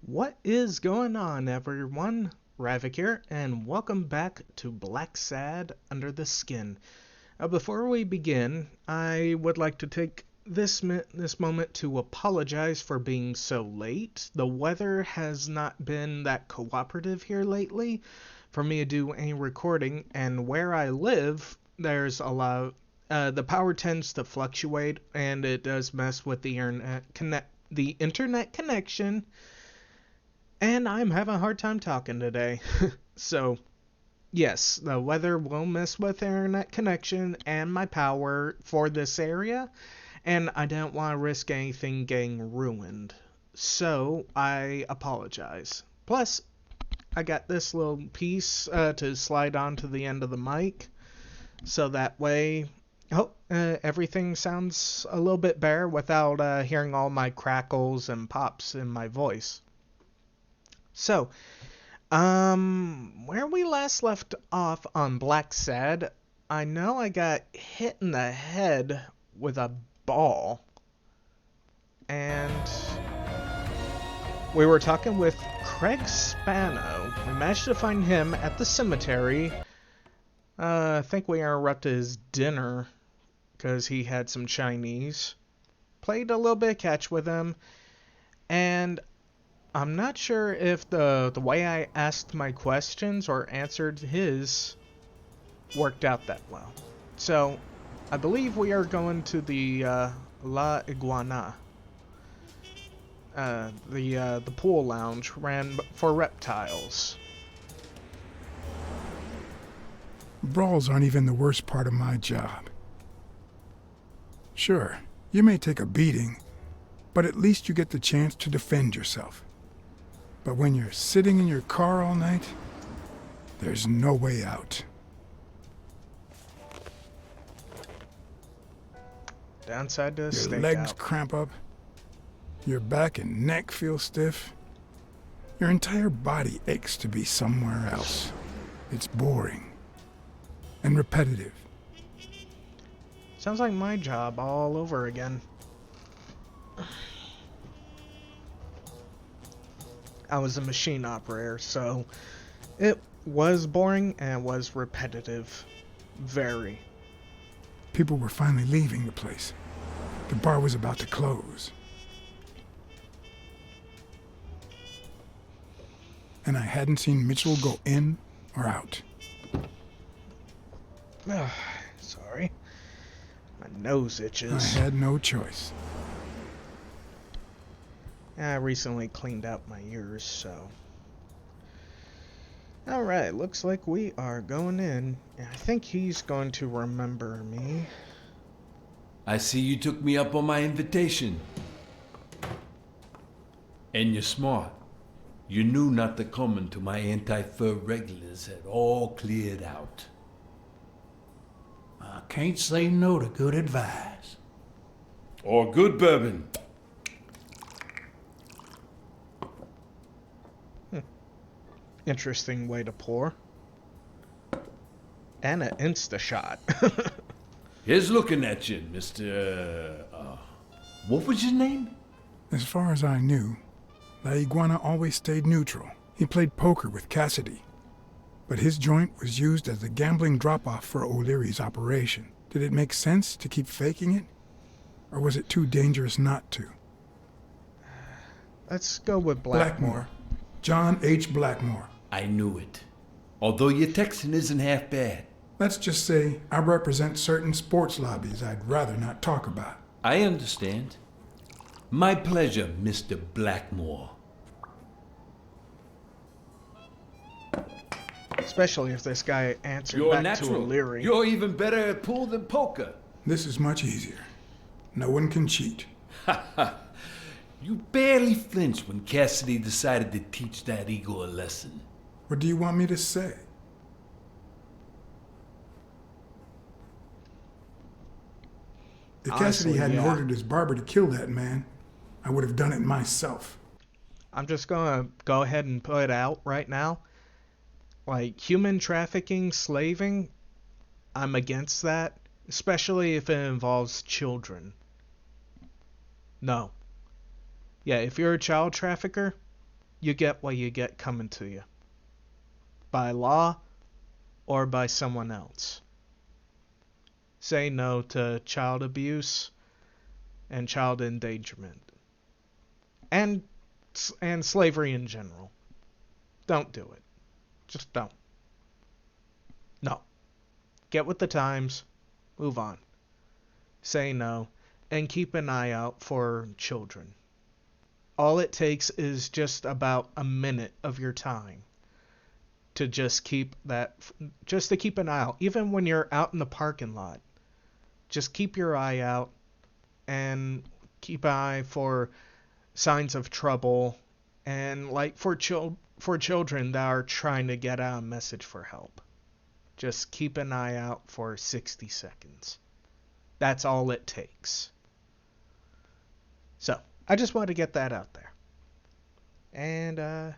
What is going on, everyone? Ravik here, and welcome back to Blacksad Under the Skin. Before we begin, I would like to take this moment to apologize for being so late. The weather has not been that cooperative here lately for me to do any recording, and where I live, there's a lot. The power tends to fluctuate, and it does mess with the internet connection. And I'm having a hard time talking today. So, yes, the weather will mess with internet connection and my power for this area, and I don't want to risk anything getting ruined. So, I apologize. Plus, I got this little piece to slide onto the end of the mic, so that way, everything sounds a little bit better without hearing all my crackles and pops in my voice. So, where we last left off on Blacksad, I know I got hit in the head with a ball. And we were talking with Craig Spano. We managed to find him at the cemetery. I think we interrupted his dinner because he had some Chinese. Played a little bit of catch with him. And I'm not sure if the way I asked my questions or answered his worked out that well. So, I believe we are going to the La Iguana. The pool lounge ran for reptiles. Brawls aren't even the worst part of my job. Sure, you may take a beating, but at least you get the chance to defend yourself. But when you're sitting in your car all night, there's no way out. Downside to a stakeout. Your legs cramp up, your back and neck feel stiff. Your entire body aches to be somewhere else. It's boring and repetitive. Sounds like my job all over again. I was a machine operator, so it was boring and was repetitive. Very. People were finally leaving the place. The bar was about to close. And I hadn't seen Mitchell go in or out. Sorry. My nose itches. I had no choice. I recently cleaned out my ears, so. Alright, looks like we are going in. I think he's going to remember me. I see you took me up on my invitation. And you're smart. You knew not to come until my anti-fur regulars had all cleared out. I can't say no to good advice. Or good bourbon. Interesting way to pour. And an insta-shot. Here's looking at you, Mr. What was your name? As far as I knew, La Iguana always stayed neutral. He played poker with Cassidy. But his joint was used as a gambling drop-off for O'Leary's operation. Did it make sense to keep faking it? Or was it too dangerous not to? Let's go with Blackmore. John H. Blackmore. I knew it. Although your Texan isn't half bad. Let's just say I represent certain sports lobbies I'd rather not talk about. I understand. My pleasure, Mr. Blackmore. Especially if this guy answered You're back natural. to O'Leary. You're even better at pool than poker. This is much easier. No one can cheat. You barely flinched when Cassidy decided to teach that ego a lesson. What do you want me to say? If Honestly, Cassidy hadn't yeah. ordered his barber to kill that man, I would have done it myself. I'm just gonna go ahead and put it out right now. Like, human trafficking, slaving, I'm against that. Especially if it involves children. No. Yeah, if you're a child trafficker, you get what you get coming to you. By law or by someone else. Say no to child abuse and child endangerment. And slavery in general. Don't do it. Just don't. No. Get with the times. Move on. Say no. And keep an eye out for children. All it takes is just about a minute of your time to just keep an eye out. Even when you're out in the parking lot, just keep your eye out and keep an eye for signs of trouble and like for children that are trying to get out a message for help. Just keep an eye out for 60 seconds. That's all it takes. So, I just wanted to get that out there. And,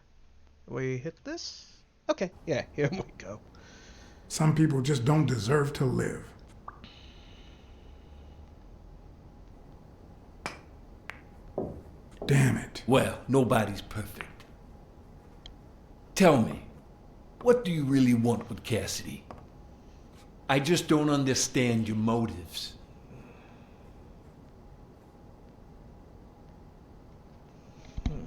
we hit this? Okay, yeah, here we go. Some people just don't deserve to live. Damn it. Well, nobody's perfect. Tell me, what do you really want with Cassidy? I just don't understand your motives.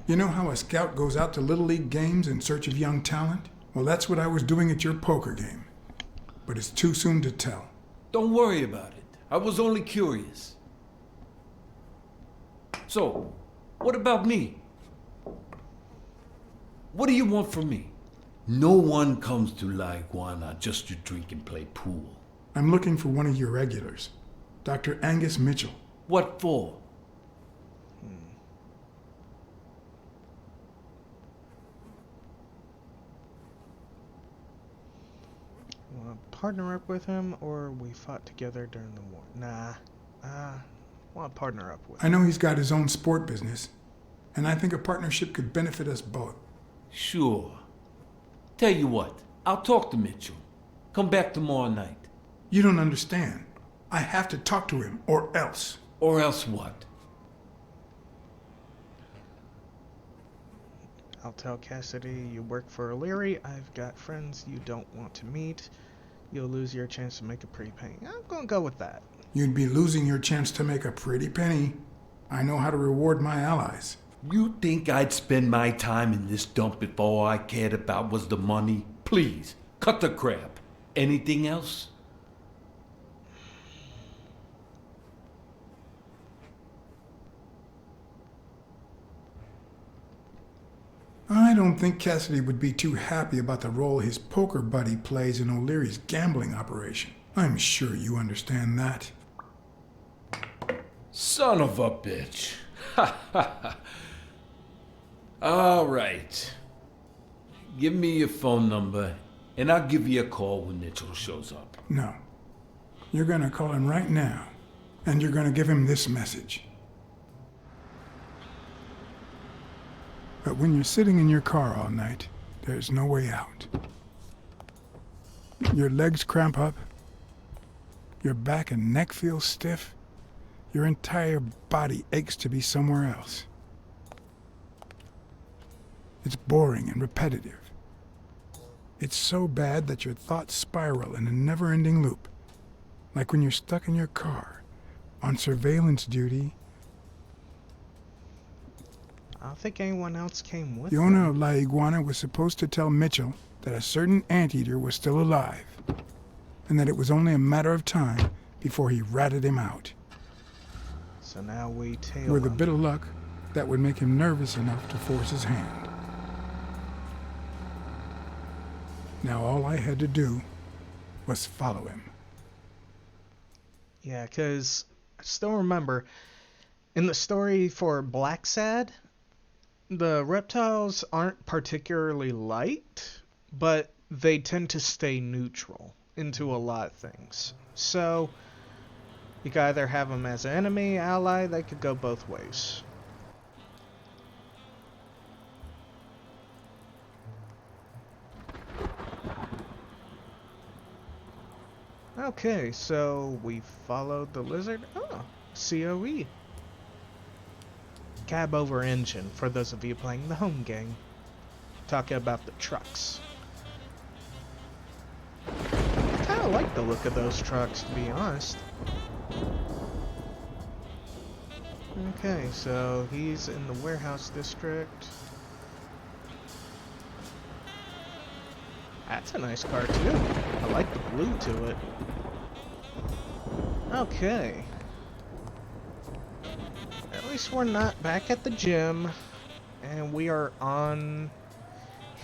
You know how a scout goes out to Little League games in search of young talent? Well, that's what I was doing at your poker game. But it's too soon to tell. Don't worry about it. I was only curious. So, what about me? What do you want from me? No one comes to La Iguana just to drink and play pool. I'm looking for one of your regulars, Dr. Angus Mitchell. What for? Want to partner up with him, or we fought together during the war? Nah. Want to partner up with him. I know he's got his own sport business, and I think a partnership could benefit us both. Sure. Tell you what, I'll talk to Mitchell. Come back tomorrow night. You don't understand. I have to talk to him, or else. Or else what? I'll tell Cassidy you work for O'Leary. I've got friends you don't want to meet. You'll lose your chance to make a pretty penny. I'm gonna go with that. You'd be losing your chance to make a pretty penny. I know how to reward my allies. You think I'd spend my time in this dump if all I cared about was the money? Please, cut the crap. Anything else? I don't think Cassidy would be too happy about the role his poker buddy plays in O'Leary's gambling operation. I'm sure you understand that. Son of a bitch. Ha ha ha. All right. Give me your phone number, and I'll give you a call when Mitchell shows up. No. You're gonna call him right now, and you're gonna give him this message. But when you're sitting in your car all night, there's no way out. Your legs cramp up, your back and neck feel stiff, your entire body aches to be somewhere else. It's boring and repetitive. It's so bad that your thoughts spiral in a never-ending loop, like when you're stuck in your car, on surveillance duty. I don't think anyone else came with The them. owner of La Iguana was supposed to tell Mitchell that a certain anteater was still alive, and that it was only a matter of time before he ratted him out. So now we tail With a him. bit of luck, that would make him nervous enough to force his hand. Now all I had to do was follow him. Yeah, because I still remember, in the story for Blacksad, the reptiles aren't particularly light, but they tend to stay neutral into a lot of things. So, you can either have them as an enemy, ally, they could go both ways. Okay, so we followed the lizard. Oh, COE. Cab over engine, for those of you playing the home game. talking about the trucks. I kind of like the look of those trucks, to be honest. Okay, so he's in the warehouse district. That's a nice car too. I like the blue to it. Okay. At least we're not back at the gym, and we are on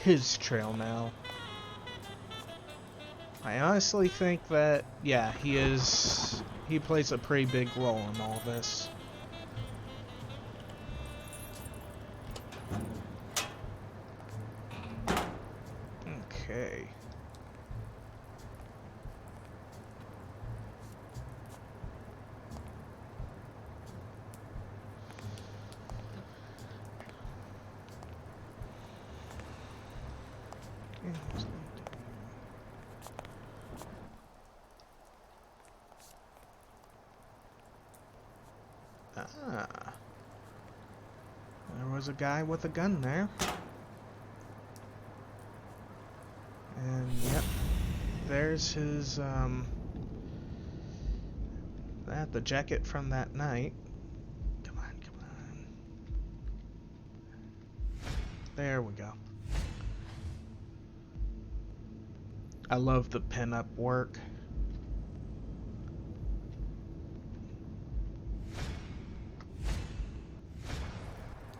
his trail now. I honestly think that, yeah, he plays a pretty big role in all this. Okay. Ah. There was a guy with a gun there. And yep, there's his the jacket from that night. Come on, come on. There we go. I love the pinup work.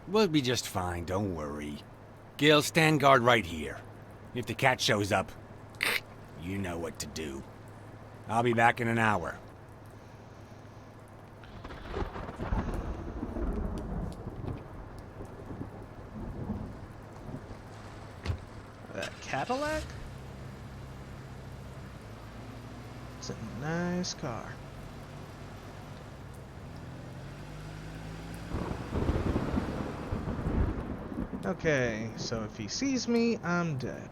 We'll be just fine, don't worry. Gil, stand guard right here. If the cat shows up, you know what to do. I'll be back in an hour. That Cadillac? It's a nice car. Okay, so if he sees me, I'm dead.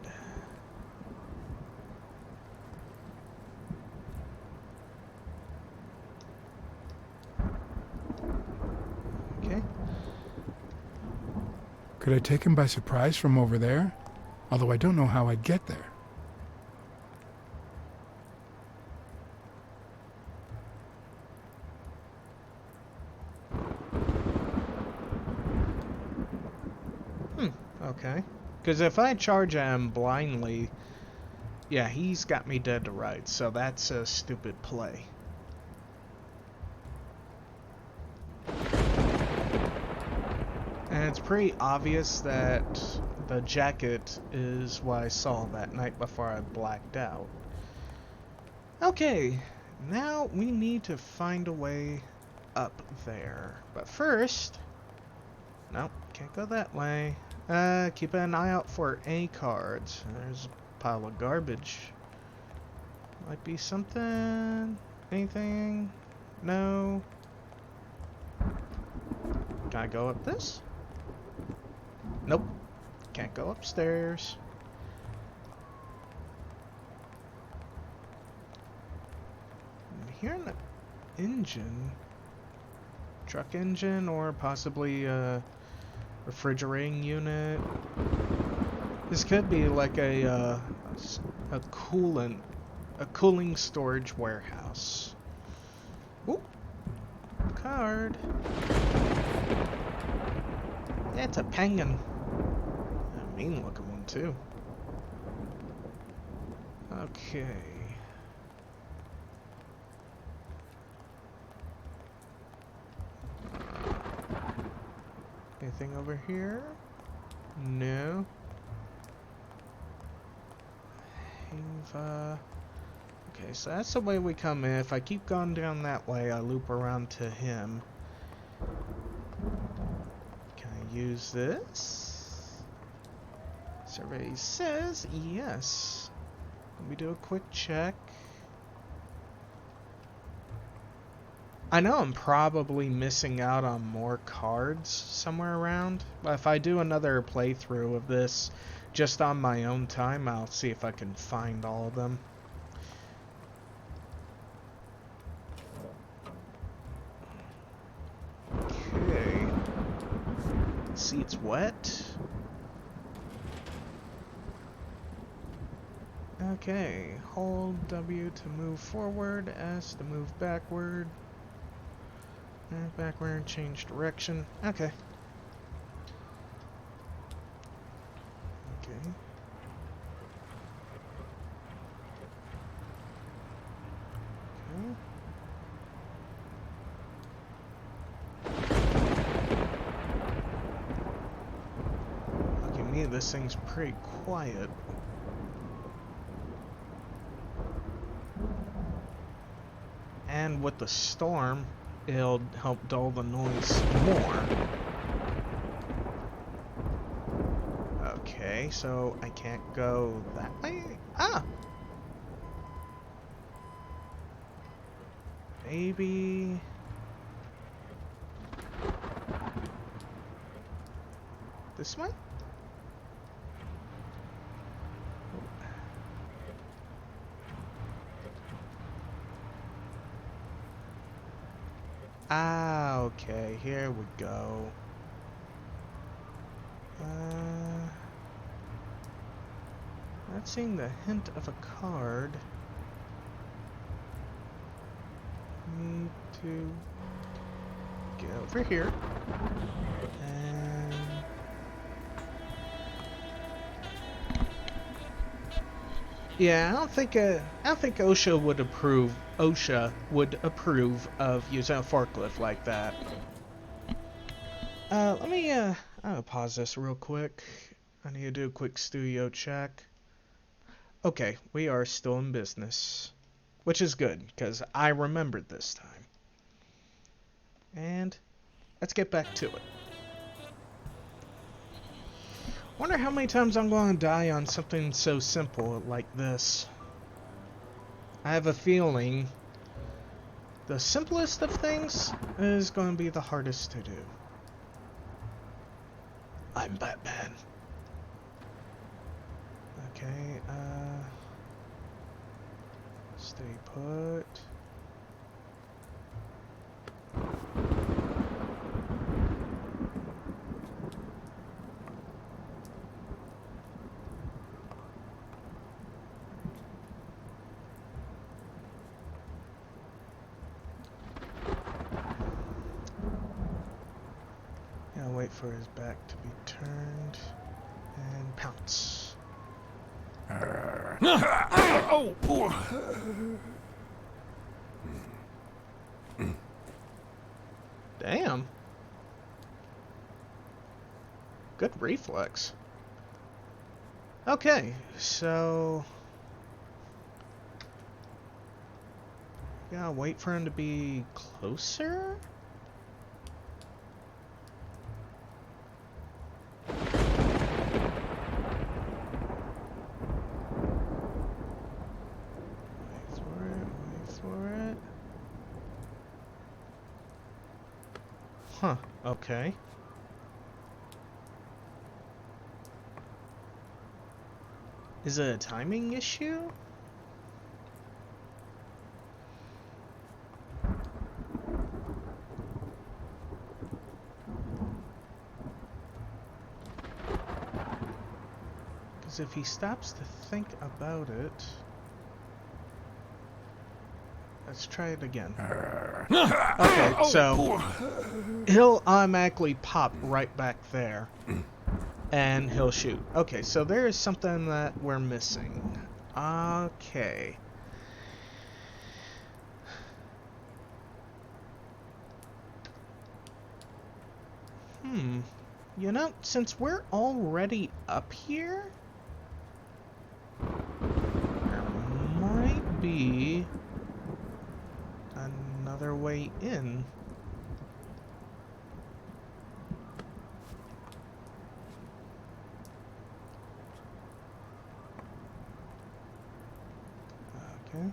Okay. Could I take him by surprise from over there? Although I don't know how I'd get there. Okay. Because if I charge at him blindly, yeah, he's got me dead to rights, so that's a stupid play. And it's pretty obvious that the jacket is what I saw that night before I blacked out. Okay, now we need to find a way up there. But first... Nope, can't go that way. Keep an eye out for any cards. There's a pile of garbage. Might be something... Anything? No? Can I go up this? Nope. Can't go upstairs. I'm hearing an engine. Truck engine or possibly a refrigerating unit. This could be like a cooling storage warehouse. Ooh, card. Yeah, it's a penguin. A mean looking one too. Okay. Anything over here? No. Okay, so that's the way we come in. If I keep going down that way, I loop around to him. Can I use this? Survey says yes. Let me do a quick check. I know I'm probably missing out on more cards somewhere around, but if I do another playthrough of this just on my own time, I'll see if I can find all of them. Okay. See, it's wet. Okay, hold W to move forward, S to move backward. And backward, change direction. Okay. Okay. Lucky me, this thing's pretty quiet. And with the storm, it'll help dull the noise more. Okay, so I can't go that way? Ah! Maybe... this way? Ah, okay, here we go. Not seeing the hint of a card. Need to get over here. And yeah, I don't think OSHA would approve. OSHA would approve of using a forklift like that. Let me I'll pause this real quick. I need to do a quick studio check. Okay, we are still in business, which is good because I remembered this time. And let's get back to it. Wonder how many times I'm going to die on something so simple like this. I have a feeling the simplest of things is going to be the hardest to do. I'm Batman. Okay, stay put. Yeah, wait for his back to be turned and pounce. Damn. Good reflex. Okay, so gotta wait for him to be closer? Huh, okay. Is it a timing issue? Because if he stops to think about it... Let's try it again. Okay, so he'll automatically pop right back there and he'll shoot. Okay, so there is something that we're missing. Okay. You know, since we're already up here, there might be another way in. Okay.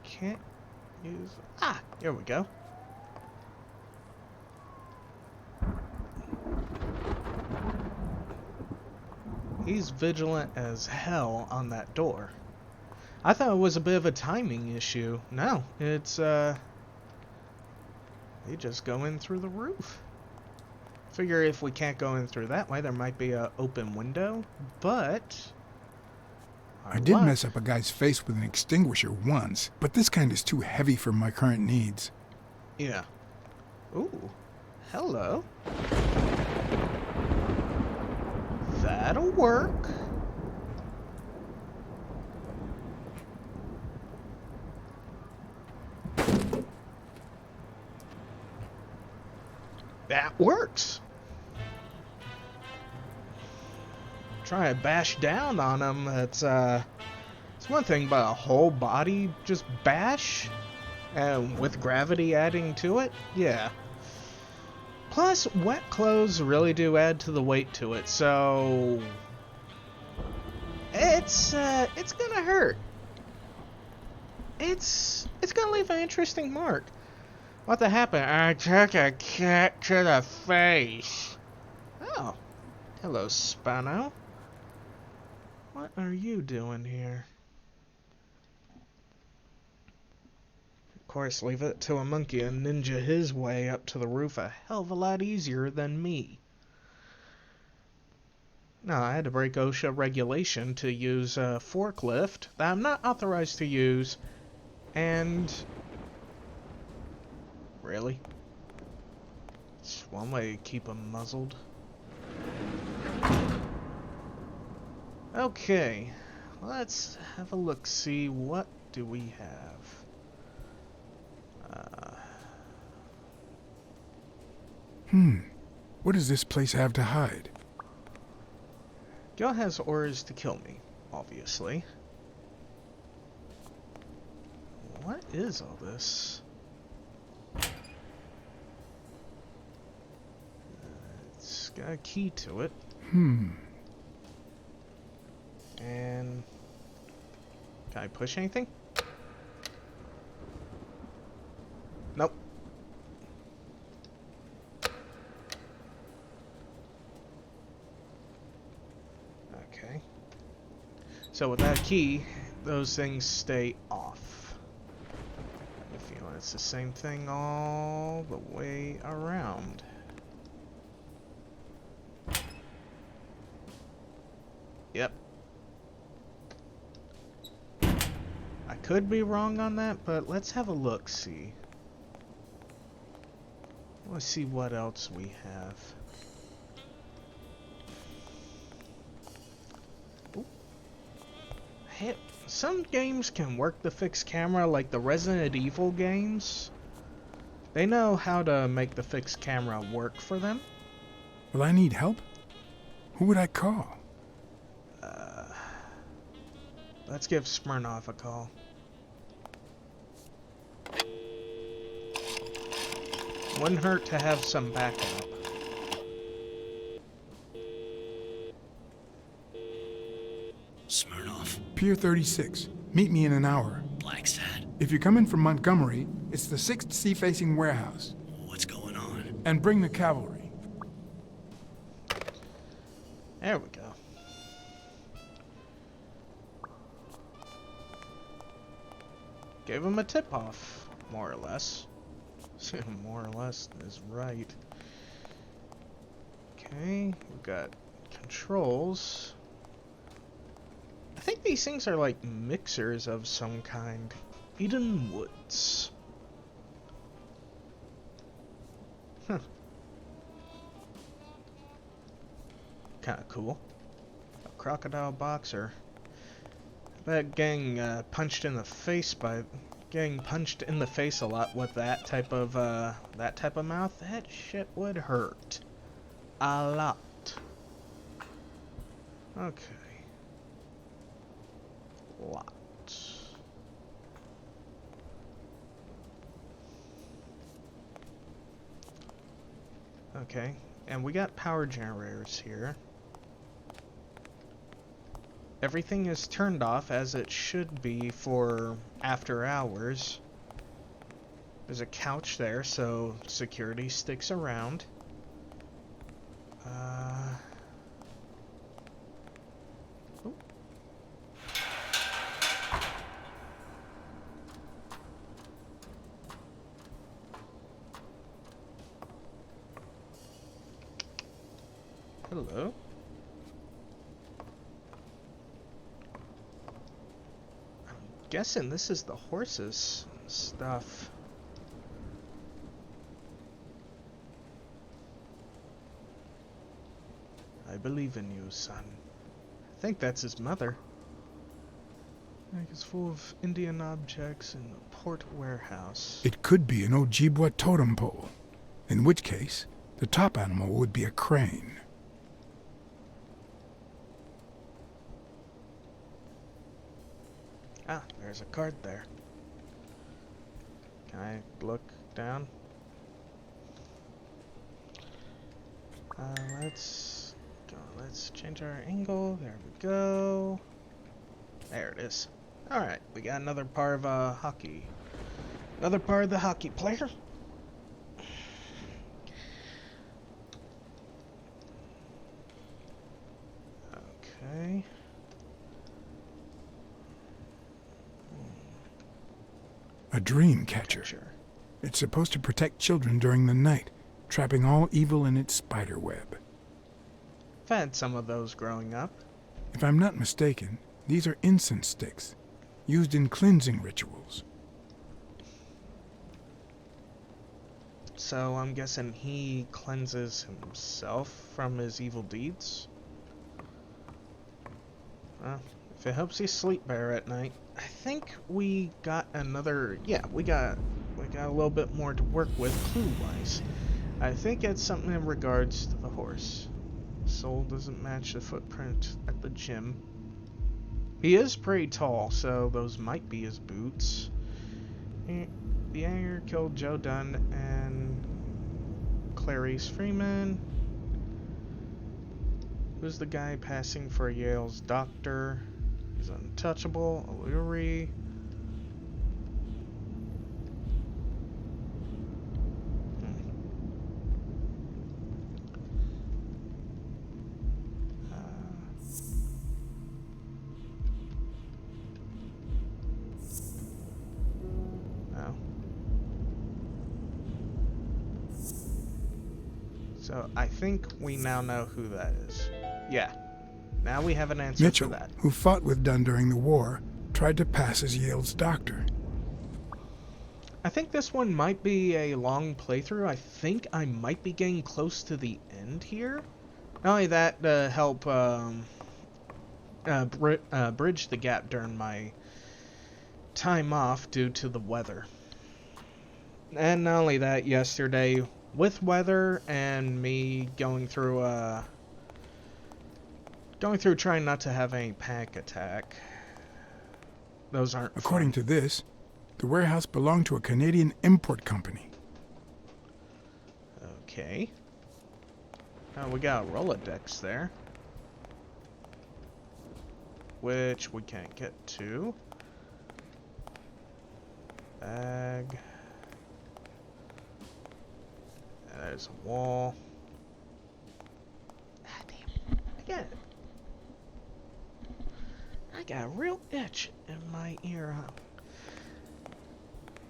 Can't use... Ah! Here we go. He's vigilant as hell on that door. I thought it was a bit of a timing issue. No, it's, they just go in through the roof. Figure if we can't go in through that way, there might be a open window, but I did mess up a guy's face with an extinguisher once, but this kind is too heavy for my current needs. Yeah. Ooh. Hello. That'll work. That works. Try to bash down on him. It's one thing, but a whole body just bash, and with gravity adding to it, yeah. Plus, wet clothes really do add to the weight to it, so it's gonna hurt. It's gonna leave an interesting mark. What happened? I took a cat to the face. Oh, hello, Spano. What are you doing here? Of course, leave it to a monkey and ninja his way up to the roof a hell of a lot easier than me. No, I had to break OSHA regulation to use a forklift that I'm not authorized to use, and... Really? It's one way to keep them muzzled. Okay, let's have a look, see what do we have. What does this place have to hide? Gil has orders to kill me, obviously. What is all this? It's got a key to it. And can I push anything? Nope. Okay. So with that key, those things stay off. I feel it's the same thing all the way around. Yep. I could be wrong on that, but let's have a look-see. Let's see what else we have. Ooh. Hey, some games can work the fixed camera, like the Resident Evil games. They know how to make the fixed camera work for them. Will I need help? Who would I call? Let's give Smirnov a call. Wouldn't hurt to have some backup. Smirnov. Pier 36. Meet me in an hour. Blacksad. If you're coming from Montgomery, it's the 6th sea-facing warehouse. What's going on? And bring the cavalry. There we go. Gave him a tip-off, more or less. More or less is right. Okay, we've got controls. I think these things are like mixers of some kind. Eden Woods. Huh. Kinda cool. A crocodile boxer. That getting punched in the face by getting punched in the face a lot with that type of mouth. That shit would hurt a lot. Okay. Lot. Okay, and we got power generators here. Everything is turned off as it should be for after hours. There's a couch there, so security sticks around. Oh. Hello. I'm guessing this is the horses stuff. I believe in you, son. I think that's his mother. Like it's full of Indian objects in a port warehouse. It could be an Ojibwa totem pole, in which case, the top animal would be a crane. Ah, there's a card there. Can I look down? Let's go. Let's change our angle. There we go. There it is. Alright, we got another part of hockey. Another part of the hockey player. Okay. A dream catcher. It's supposed to protect children during the night, trapping all evil in its spider web. I've had some of those growing up. If I'm not mistaken, these are incense sticks, used in cleansing rituals. So I'm guessing he cleanses himself from his evil deeds? Well, if it helps you sleep better at night. I think we got another... Yeah, we got a little bit more to work with clue-wise. I think it's something in regards to the horse. Sole doesn't match the footprint at the gym. He is pretty tall, so those might be his boots. The anger killed Joe Dunn and Clarice Freeman. Who's the guy passing for Yale's doctor? He's untouchable. O'Leary. So I think we now know who that is. Yeah. Now we have an answer Mitchell, for that. who fought with Dunn during the war, tried to pass as Yale's doctor. I think this one might be a long playthrough. I think I might be getting close to the end here. Not only that, to help bridge the gap during my time off due to the weather. And not only that, yesterday, with weather and me going through trying not to have any panic attack. Those aren't According fun. to this, the warehouse belonged to a Canadian import company. Okay. We got a Rolodex there. Which we can't get to. Bag. There's a wall. Ah, damn. I got a real itch in my ear.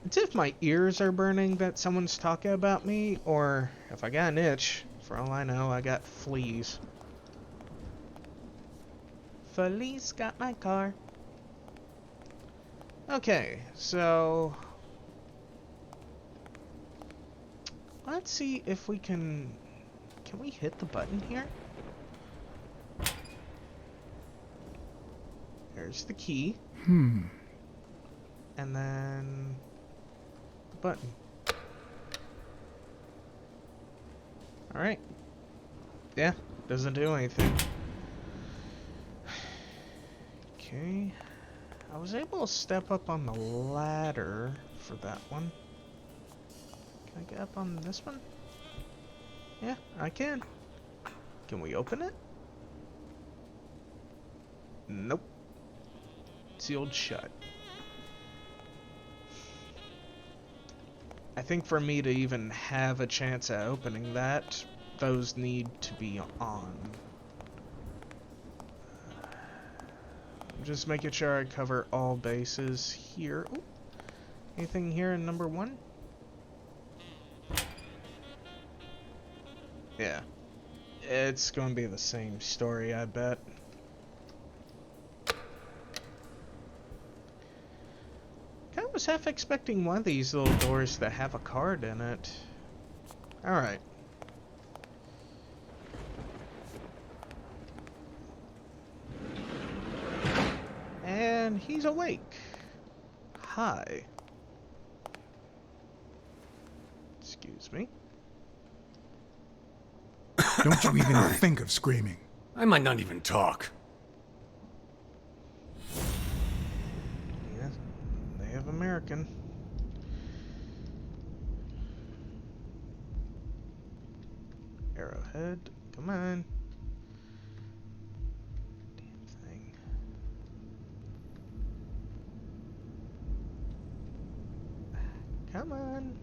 It's if my ears are burning that someone's talking about me, or if I got an itch, for all I know, I got fleas. Felice got my car. Okay, so let's see if we can we hit the button here? There's the key. And then the button. Alright. Yeah, doesn't do anything. Okay. I was able to step up on the ladder for that one. Can I get up on this one? Yeah, I can. Can we open it? Nope. Sealed shut. I think for me to even have a chance at opening that, those need to be on. I'm just making sure I cover all bases here. Ooh. Anything here in number 1? Yeah. It's going to be the same story, I bet. I was half expecting one of these little doors to have a card in it. Alright. And he's awake. Hi. Excuse me. Don't you even think of screaming. I might not even talk. Yes, Native American. Arrowhead, come on. Damn thing. Come on.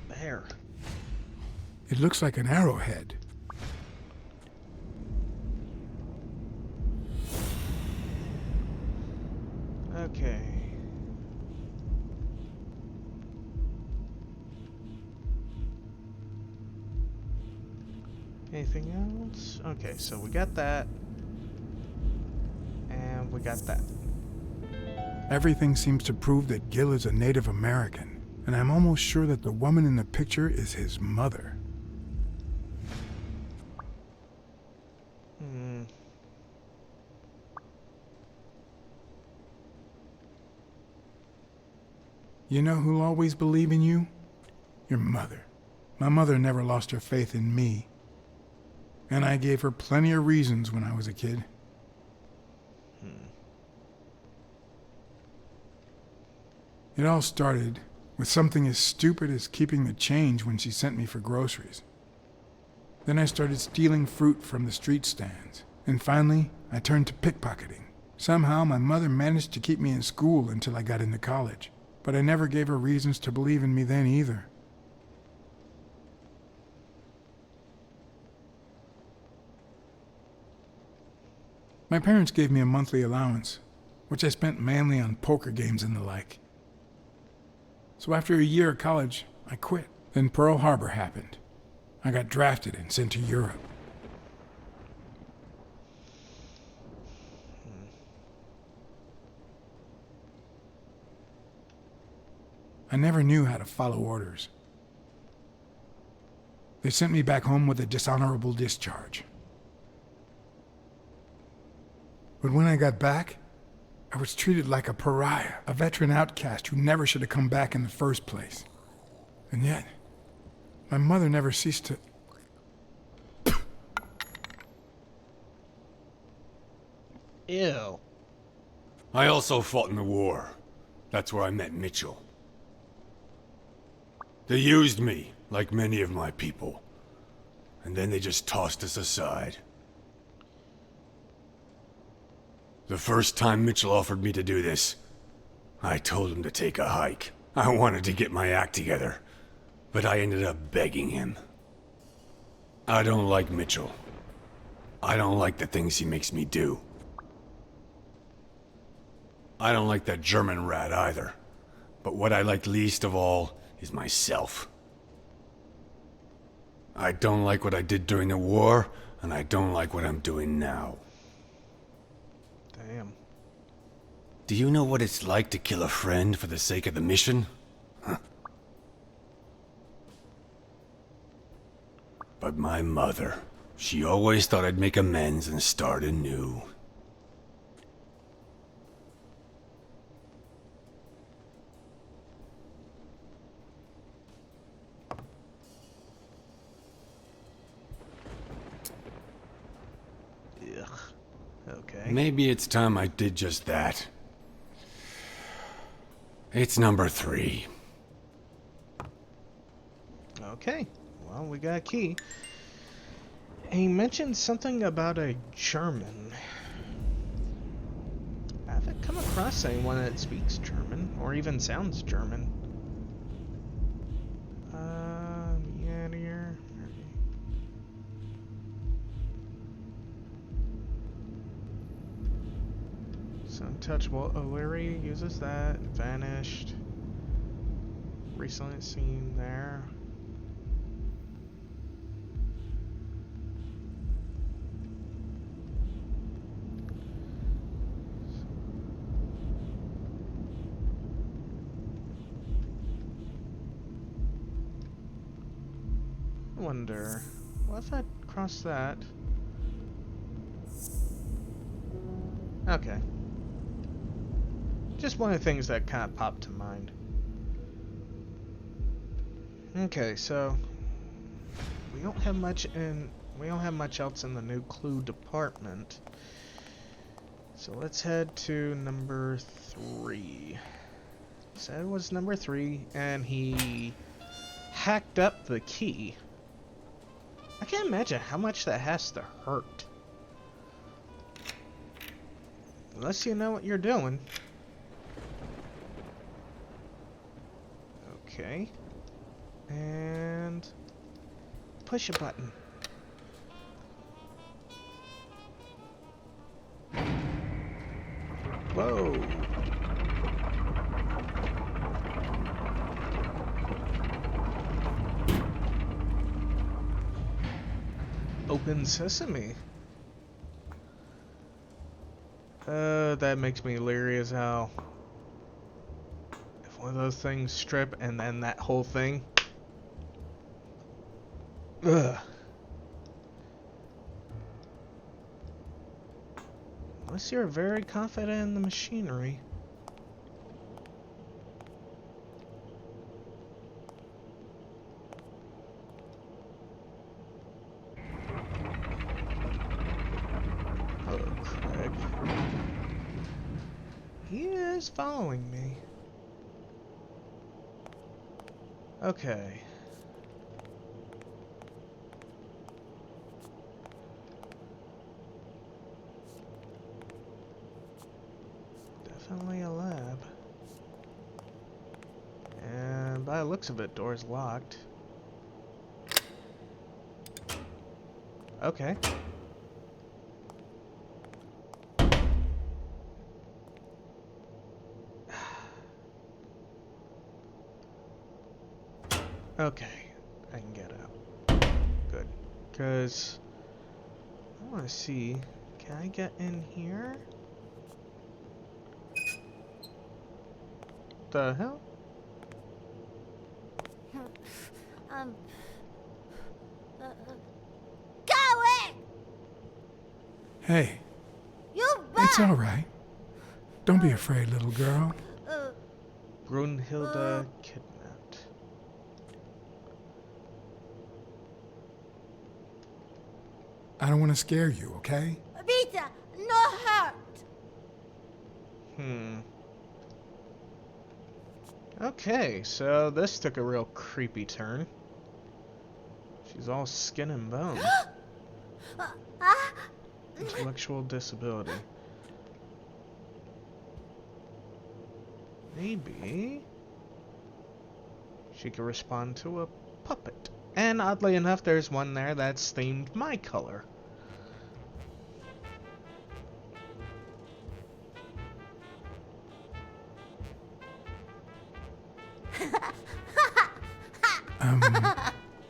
There. It looks like an arrowhead. Okay. Anything else? Okay, so we got that. And we got that. Everything seems to prove that Gil is a Native American, and I'm almost sure that the woman in the picture is his mother. You know who'll always believe in you? Your mother. My mother never lost her faith in me. And I gave her plenty of reasons when I was a kid. It all started with something as stupid as keeping the change when she sent me for groceries. Then I started stealing fruit from the street stands. And finally, I turned to pickpocketing. Somehow, my mother managed to keep me in school until I got into college. But I never gave her reasons to believe in me then either. My parents gave me a monthly allowance, which I spent mainly on poker games and the like. So after a year of college, I quit. Then Pearl Harbor happened. I got drafted and sent to Europe. I never knew how to follow orders. They sent me back home with a dishonorable discharge. But when I got back, I was treated like a pariah, a veteran outcast who never should have come back in the first place. And yet, my mother never ceased to... Ew. I also fought in the war. That's where I met Mitchell. They used me, like many of my people. And then they just tossed us aside. The first time Mitchell offered me to do this, I told him to take a hike. I wanted to get my act together, but I ended up begging him. I don't like Mitchell. I don't like the things he makes me do. I don't like that German rat either. But what I like least of all is myself. I don't like what I did during the war, and I don't like what I'm doing now. Damn. Do you know what it's like to kill a friend for the sake of the mission? Huh. But my mother, she always thought I'd make amends and start anew. Ugh. Okay. Maybe it's time I did just that. It's number 3. Okay. Well, we got a key. He mentioned something about a German. I haven't come across anyone that speaks German, or even sounds German. Yeah, here. So untouchable. O'Leary uses that. Vanished. Recently seen there. I wonder, what if I cross that? Okay. Just one of the things that kind of popped to mind. Okay, so we don't have much else in the new clue department. So let's head to number 3. Said it was number 3, and he hacked up the key. I can't imagine how much that has to hurt. Unless you know what you're doing. Okay. And push a button. Whoa. Open sesame. That makes me leery as hell. If one of those things strip and then that whole thing. Ugh. Unless you're very confident in the machinery. Hello, Craig. He is following me. Okay. Definitely a lab. And by the looks of it, door's locked. Okay. Okay, I can get out. Good. Because I want to see, can I get in here? The hell? Go in! Hey, You it's back! all right. Don't be afraid, little girl. Brunhilde kidnapped. I don't want to scare you, okay? Vita, no hurt! Okay, so this took a real creepy turn. She's all skin and bone. Intellectual disability. Maybe she could respond to a puppet. And oddly enough, there's one there that's themed my color.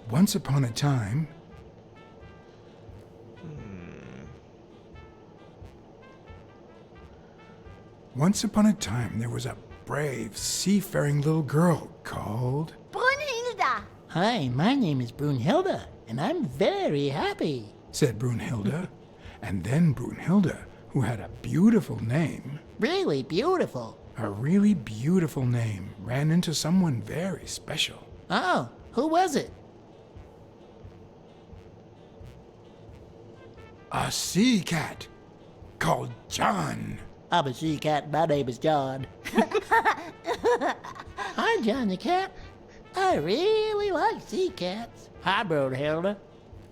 Once upon a time, there was a brave, seafaring little girl called... Brunhilde! Hi, my name is Brunhilde, and I'm very happy. said Brunhilde. And then Brunhilde, who had a beautiful name, Really beautiful. a really beautiful name, ran into someone very special. Oh, who was it? A sea cat called John. I'm a sea cat. My name is John. Hi, John the cat. I really like sea cats. Hi, Brunhilde.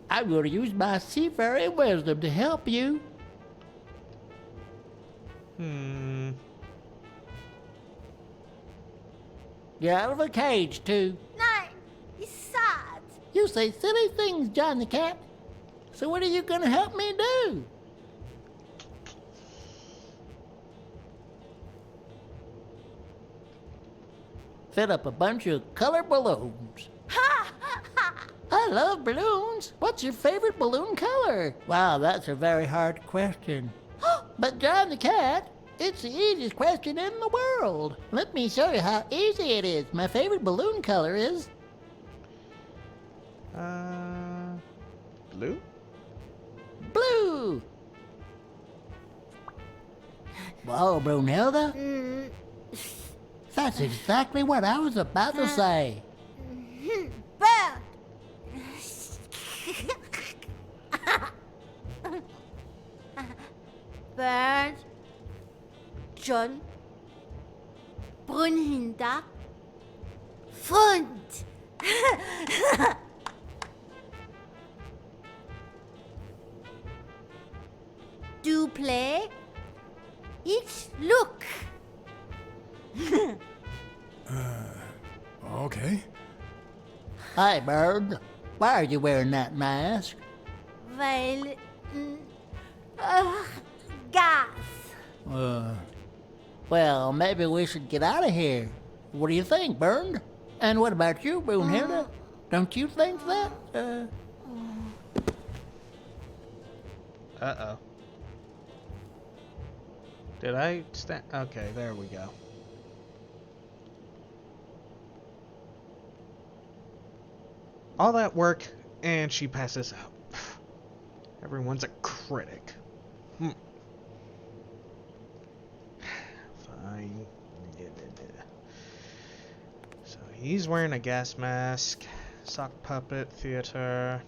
I'm going to use my seafaring wisdom to help you. You're out of a cage, too. Nein, he's sad. You say silly things, John the cat. So what are you going to help me do? Fill up a bunch of colored balloons. I love balloons. What's your favorite balloon color? Wow, that's a very hard question. But John the cat, it's the easiest question in the world. Let me show you how easy it is. My favorite balloon color is Blue? Blue! Whoa, Brunhilde? That's exactly what I was about to say. Bird. Bird. John. Brunhilde. Fund. Do play. Each look. Okay. Hi, Bird. Why are you wearing that mask? Weil. Gas. Well, maybe we should get out of here. What do you think, Bird? And what about you, Brunhilde? Don't you think that? Uh-oh. Did I stand? Okay, there we go. All that work, and she passes out. Everyone's a critic. Fine. So he's wearing a gas mask. Sock puppet theater.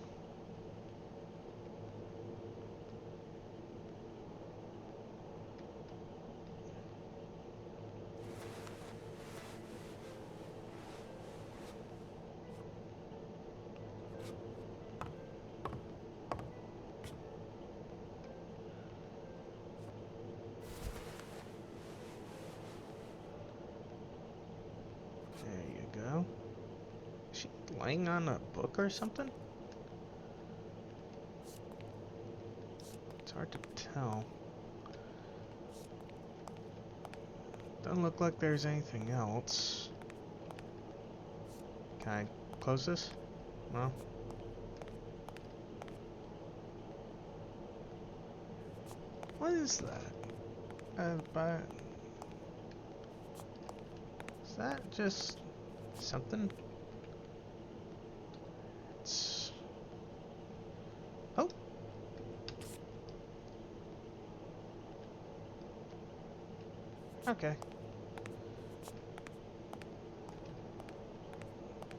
Go. Is she laying on a book or something? It's hard to tell. Doesn't look like there's anything else. Can I close this? No. What is that? Is that just something? It's... Oh. Okay.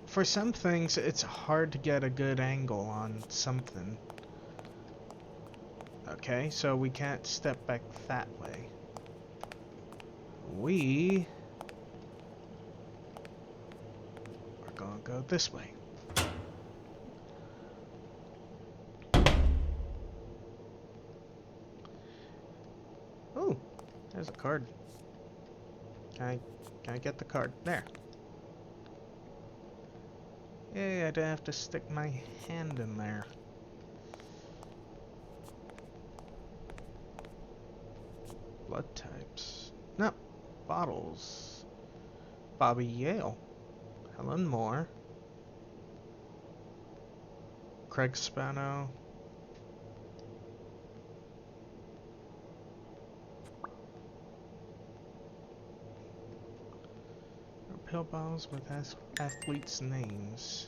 For some things, it's hard to get a good angle on something. Okay, so we can't step back that way. We are gonna go this way. Oh, there's a card. Can I get the card? There. Yay, I didn't have to stick my hand in there. Blood types. No. Bottles. Bobby Yale. Helen Moore. Craig Spano. Pill bottles with athletes' names.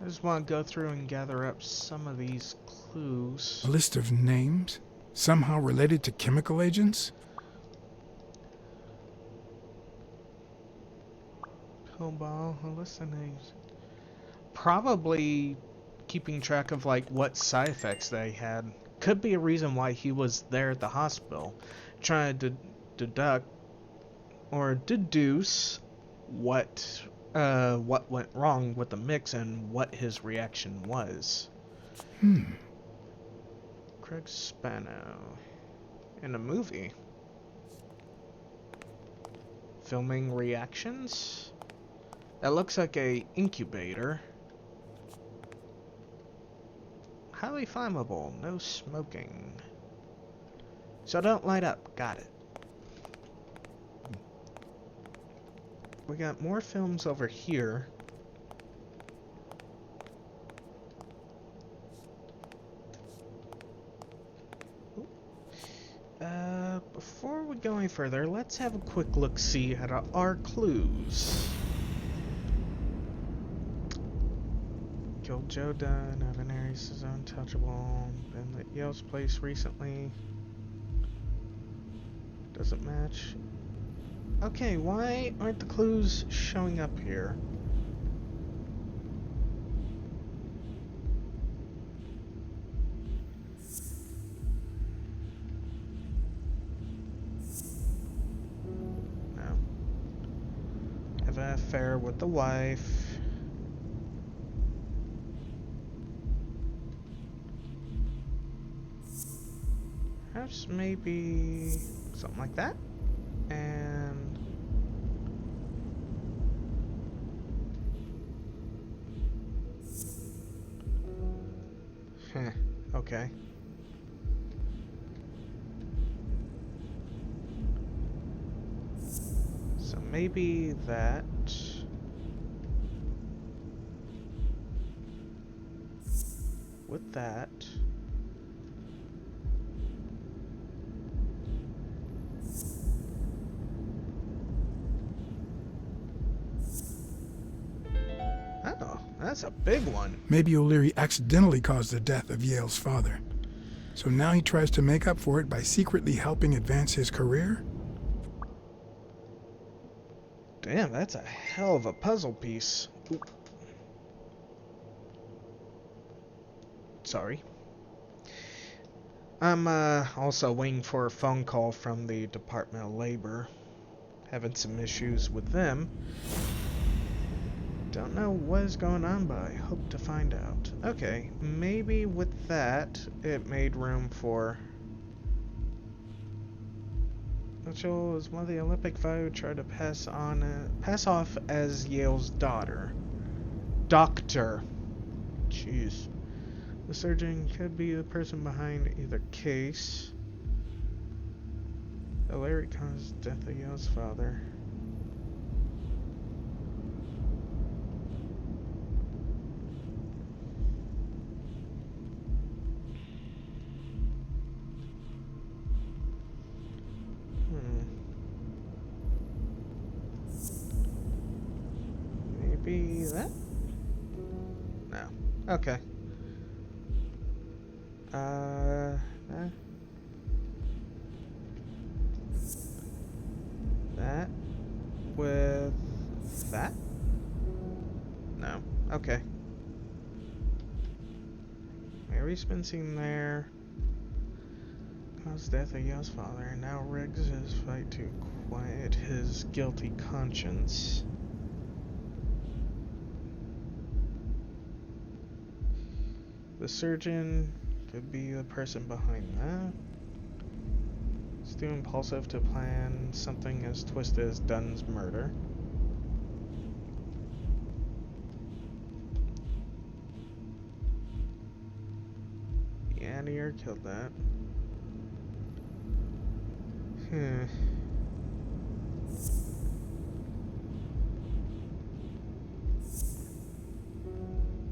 I just want to go through and gather up some of these clues. A list of names? Somehow related to chemical agents? Pill bottle, a list of names. Probably keeping track of like what side effects they had. Could be a reason why he was there at the hospital, trying to deduct or deduce what went wrong with the mix and what his reaction was. Craig Spano in a movie filming reactions. That looks like a incubator. Highly flammable, no smoking. So don't light up. Got it. We got more films over here. Before we go any further, let's have a quick look-see at our clues. killed Joe Dunn. Evan Aries is untouchable. Been at Yale's place recently. Doesn't match. Okay, why aren't the clues showing up here? No. Have an affair with the wife. Perhaps maybe something like that. And okay. So maybe that. With that. Oh, that's a big one. Maybe O'Leary accidentally caused the death of Yale's father. So now he tries to make up for it by secretly helping advance his career? Damn, that's a hell of a puzzle piece. Oop. Sorry. I'm also waiting for a phone call from the Department of Labor. Having some issues with them. Don't know what is going on, but I hope to find out. Okay, maybe with that, it made room for... Mitchell is one of the Olympic five who tried to pass off as Yale's daughter. Doctor. Jeez. The surgeon could be the person behind either case. O'Leary caused death of Yale's father. Maybe that? No. Okay. That with that? No. Okay. Mary's been seen there. Caused death of Yale's father. Now rigs his fight to quiet his guilty conscience. The surgeon could be the person behind that. It's too impulsive to plan something as twisted as Dunn's murder. The anteater killed that.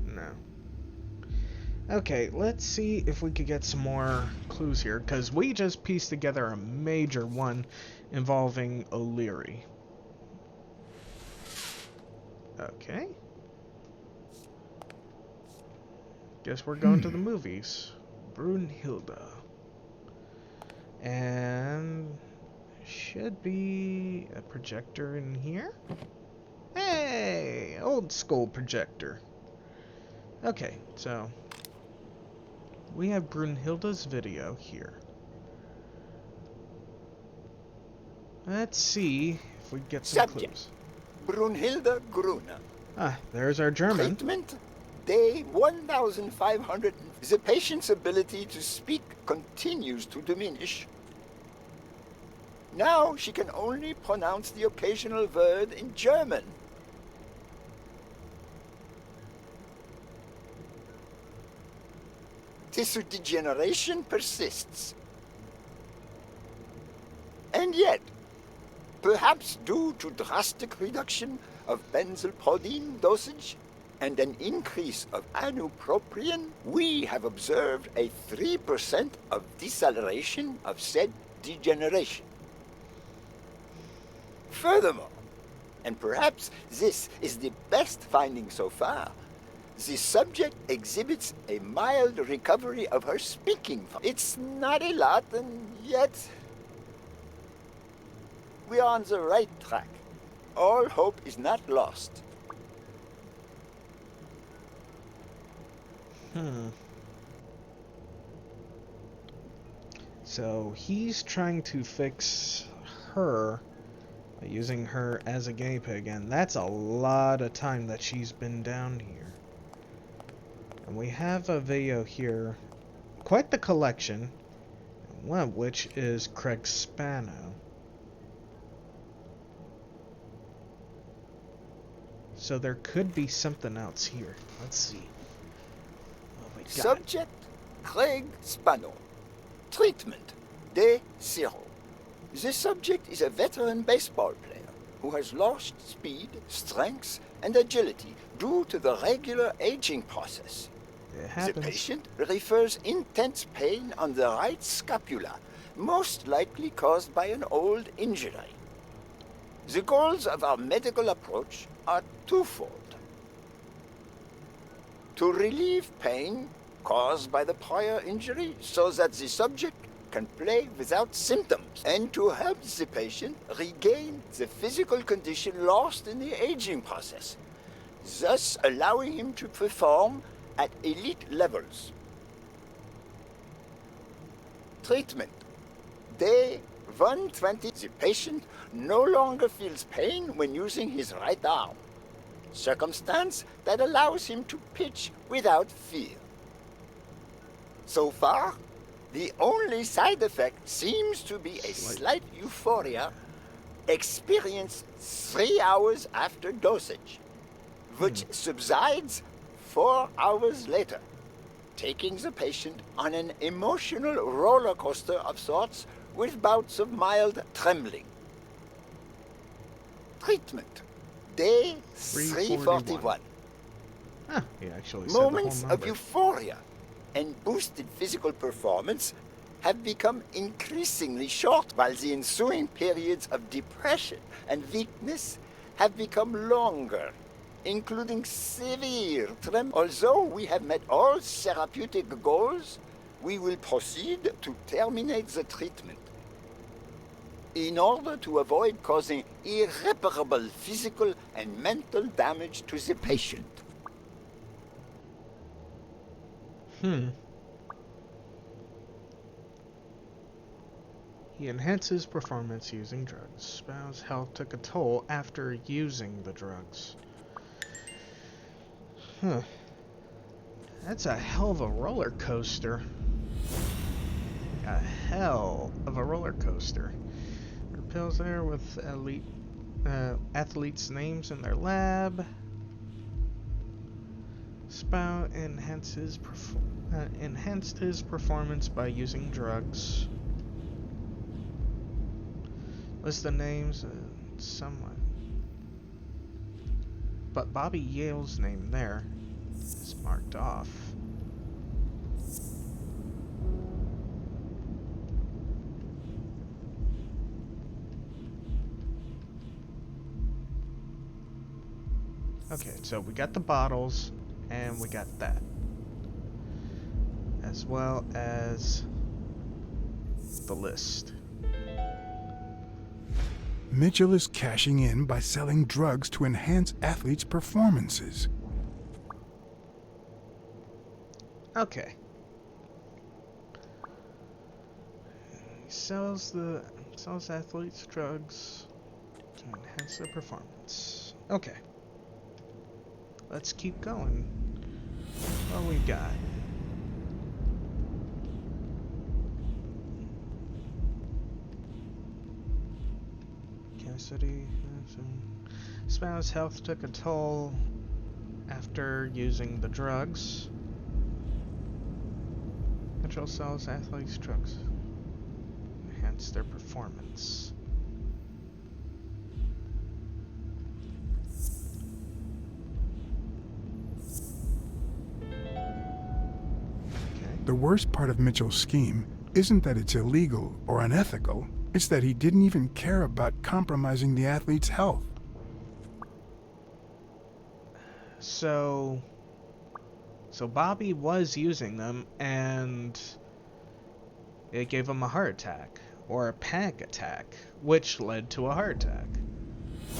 No. Okay, let's see if we could get some more clues here, because we just pieced together a major one involving O'Leary. Okay. Guess we're going to the movies. Brunhilde. And should be a projector in here. Hey, old school projector. Okay, so we have Brunhilde's video here. Let's see if we get some Subject: clues. Brunhilde Gruner. Ah, there's our German. Treatment: day 1500. The patient's ability to speak continues to diminish. Now she can only pronounce the occasional word in German. Tissue degeneration persists. And yet, perhaps due to drastic reduction of benzylprodine dosage and an increase of anupropion, we have observed a 3% of deceleration of said degeneration. Furthermore, and perhaps this is the best finding so far, The subject exhibits a mild recovery of her speaking. It's not a lot, and yet we are on the right track. All hope is not lost. So he's trying to fix her by using her as a guinea pig, and that's a lot of time that she's been down here. And we have a video here, quite the collection, one of which is Craig Spano. So there could be something else here. Let's see. What we got? Subject, Craig Spano. Treatment, Day 0. The subject is a veteran baseball player who has lost speed, strength, and agility due to the regular aging process. It happens. The patient refers intense pain on the right scapula, most likely caused by an old injury. The goals of our medical approach are twofold. To relieve pain caused by the prior injury so that the subject can play without symptoms, and to help the patient regain the physical condition lost in the aging process, thus allowing him to perform at elite levels. Treatment. Day 120. The patient no longer feels pain when using his right arm, circumstance that allows him to pitch without fear. So far, the only side effect seems to be a slight euphoria experienced 3 hours after dosage, which subsides 4 hours later, taking the patient on an emotional roller coaster of sorts with bouts of mild trembling. Treatment. Day 341. Huh, he actually said Moments the whole of number. euphoria and boosted physical performance have become increasingly short, while the ensuing periods of depression and weakness have become longer, including severe tremor. Although we have met all therapeutic goals, we will proceed to terminate the treatment in order to avoid causing irreparable physical and mental damage to the patient. He enhances performance using drugs. Spau's health took a toll after using the drugs. That's a hell of a roller coaster. A hell of a roller coaster. There are pills there with elite athletes' names in their lab. Spau enhanced his performance by using drugs. List the names somewhat. But Bobby Yale's name there is marked off. Okay, so we got the bottles, and we got that. As well as the list. Mitchell is cashing in by selling drugs to enhance athletes' performances. Okay. He sells athletes drugs to enhance their performance. Okay. Let's keep going. What we got? Cassidy. Spau's health took a toll after using the drugs. Control sells athletes drugs. Enhance their performance. The worst part of Mitchell's scheme isn't that it's illegal or unethical, it's that he didn't even care about compromising the athlete's health. So, So Bobby was using them, and it gave him a heart attack, or a panic attack, which led to a heart attack.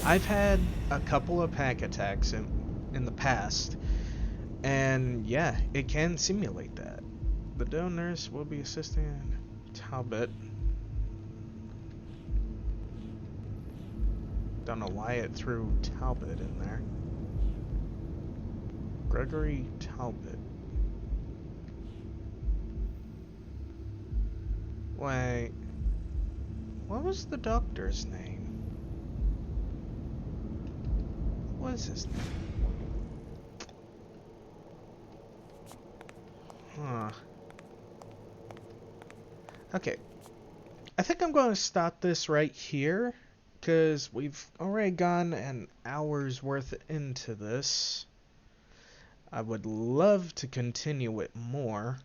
I've had a couple of panic attacks in the past, and yeah, it can simulate that. The donors will be assisting Talbot. Don't know why it threw Talbot in there. Gregory Talbot. Wait. What was the doctor's name? What is his name? Huh. Okay. I think I'm going to stop this right here, because we've already gone an hour's worth into this. I would love to continue it more,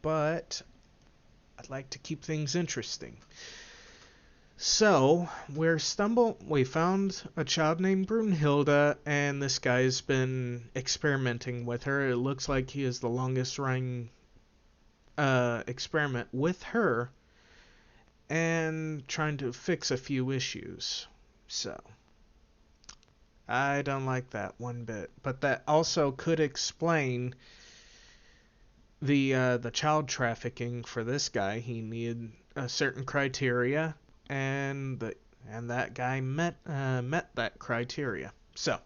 but I'd like to keep things interesting. So, we found a child named Brunhilde, and this guy's been experimenting with her. It looks like he is the longest running experiment with her, and trying to fix a few issues. So, I don't like that one bit, but that also could explain the child trafficking for this guy. He needed a certain criteria, and that guy met that criteria. So,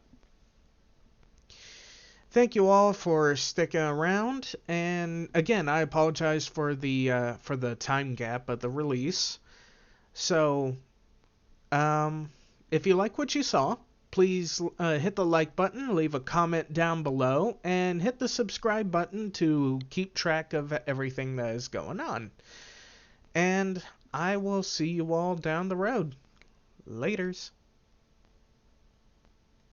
thank you all for sticking around, and again, I apologize for the time gap of the release. So, if you like what you saw, please hit the like button, leave a comment down below, and hit the subscribe button to keep track of everything that is going on. And I will see you all down the road. Laters.